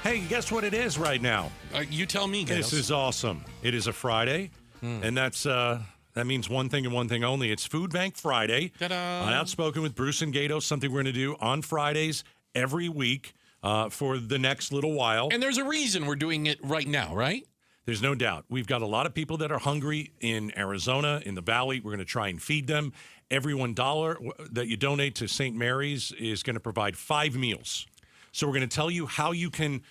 Hey, guess what it is right now? You tell me, Gatos. This is awesome. It is a Friday, and that means one thing and one thing only. It's Food Bank Friday. Ta-da. Outspoken with Bruce and Gatos, something we're going to do on Fridays every week for the next little while. And there's a reason we're doing it right now, right? There's no doubt. We've got a lot of people that are hungry in Arizona, in the Valley. We're going to try and feed them. Every $1 that you donate to St. Mary's is going to provide 5 meals. So we're going to tell you how you can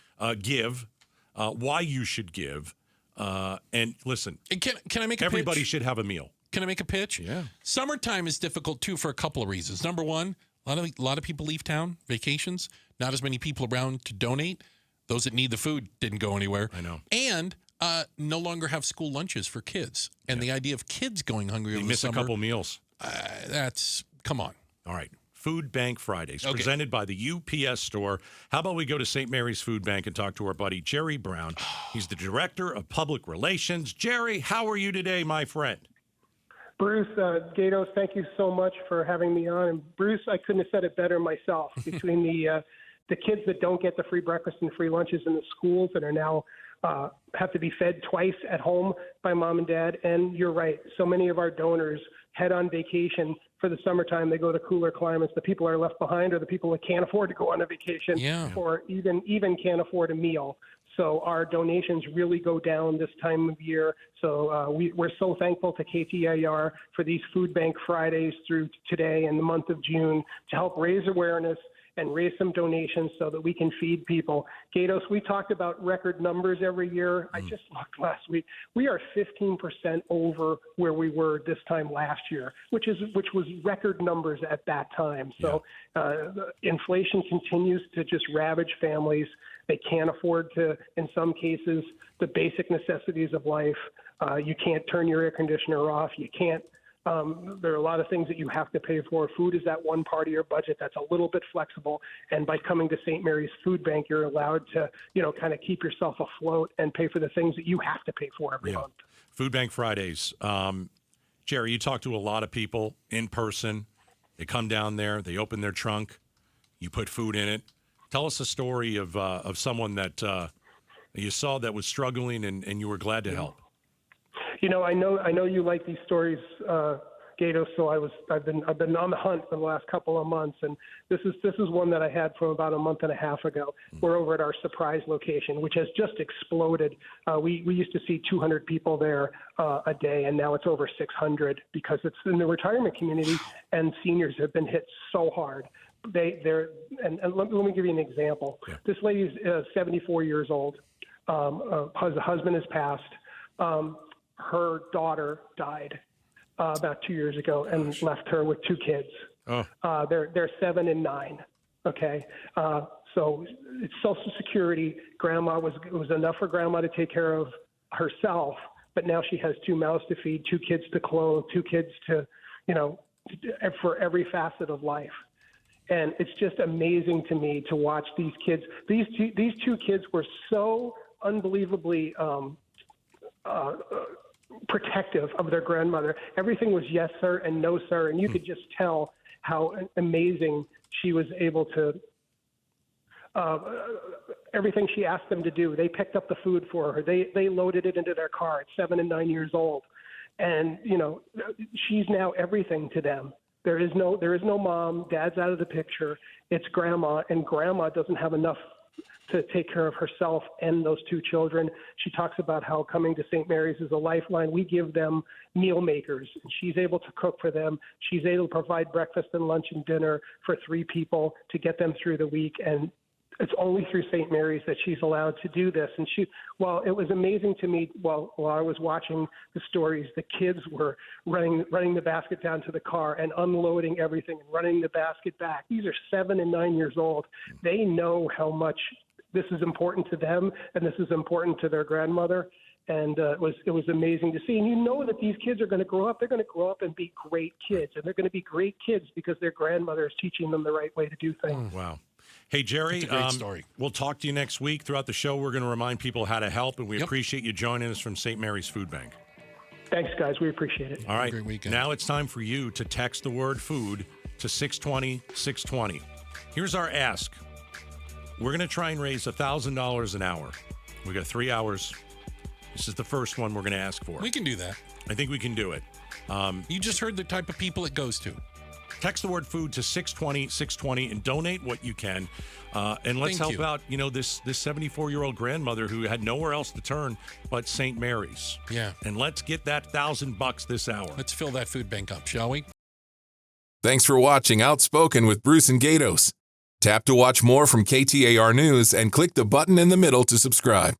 give, why you should give, and listen. Can I make a everybody pitch? should have a meal. Can I make a pitch? Yeah. Summertime is difficult, too, for a couple of reasons. Number one, a lot of people leave town, vacations. Not as many people around to donate. Those that need the food didn't go anywhere. I know. And no longer have school lunches for kids. And the idea of kids going hungry over the miss summer. a couple meals. Come on. All right. Food Bank Fridays, Okay. presented by the UPS Store. How about we go to St. Mary's Food Bank and talk to our buddy Jerry Brown? He's the Director of Public Relations. Jerry, how are you today, my friend? Bruce, Gatos, thank you so much for having me on. And Bruce, I couldn't have said it better myself. Between the kids that don't get the free breakfast and free lunches in the schools that are now have to be fed twice at home by mom and dad, and you're right, so many of our donors head on vacation for the summertime. They go to cooler climates. The people are left behind are the people that can't afford to go on a vacation or even can't afford a meal. So our donations really go down this time of year. So we're so thankful to KTAR for these Food Bank Fridays through today and the month of June to help raise awareness and raise some donations so that we can feed people. Gatos, we talked about record numbers every year. I just looked last week. We are 15% over where we were this time last year, which was record numbers at that time. So inflation continues to just ravage families. They can't afford to, in some cases, the basic necessities of life. You can't turn your air conditioner off. You can't. There are a lot of things that you have to pay for. Food is that one part of your budget that's a little bit flexible. And by coming to St. Mary's Food Bank, you're allowed to, kind of keep yourself afloat and pay for the things that you have to pay for every month. Food Bank Fridays. Jerry, you talk to a lot of people in person. They come down there. They open their trunk. You put food in it. Tell us a story of someone that you saw that was struggling and you were glad to help. I know you like these stories, Gatos. So I've been on the hunt for the last couple of months, and this is one that I had from about a month and a half ago. We're over at our Surprise location, which has just exploded. We used to see 200 people there a day, and now it's over 600 because it's in the retirement community, and seniors have been hit so hard. Let me give you an example. Yeah. This lady's 74 years old. Her husband has passed. Her daughter died about 2 years ago and left her with 2 kids. Oh. They're 7 and 9. Okay. So it's Social Security. It was enough for grandma to take care of herself, but now she has 2 mouths to feed, 2 kids to clothe, 2 kids to, for every facet of life. And it's just amazing to me to watch these kids. These 2 kids were so unbelievably protective of their grandmother. Everything was yes, sir, and no, sir. And you could just tell how amazing she was able to, everything she asked them to do. They picked up the food for her. They loaded it into their car at 7 and 9 years old. And, she's now everything to them. There is no mom. Dad's out of the picture. It's grandma, and grandma doesn't have enough to take care of herself and those 2 children. She talks about how coming to St. Mary's is a lifeline. We give them meal makers, and she's able to cook for them. She's able to provide breakfast and lunch and dinner for 3 people to get them through the week. And it's only through St. Mary's that she's allowed to do this. And it was amazing to me while I was watching the stories, the kids were running the basket down to the car and unloading everything and running the basket back. These are 7 and 9 years old. They know how much this is important to them, and this is important to their grandmother. And it was amazing to see. And that these kids are going to grow up. They're going to grow up and be great kids. And they're going to be great kids because their grandmother is teaching them the right way to do things. Wow. Hey, Jerry, that's a great story. We'll talk to you next week. Throughout the show, we're going to remind people how to help, and we appreciate you joining us from St. Mary's Food Bank. Thanks, guys. We appreciate it. All right. Great weekend. Now it's time for you to text the word food to 620-620. Here's our ask. We're going to try and raise $1,000 an hour. We got 3 hours. This is the first one we're going to ask for. We can do that. I think we can do it. You just heard the type of people it goes to. Text the word food to 620 and donate what you can. And let's help out, this 74-year-old grandmother who had nowhere else to turn but St. Mary's. Yeah. And let's get that $1,000 this hour. Let's fill that food bank up, shall we? Thanks for watching Outspoken with Bruce and Gatos. Tap to watch more from KTAR News and click the button in the middle to subscribe.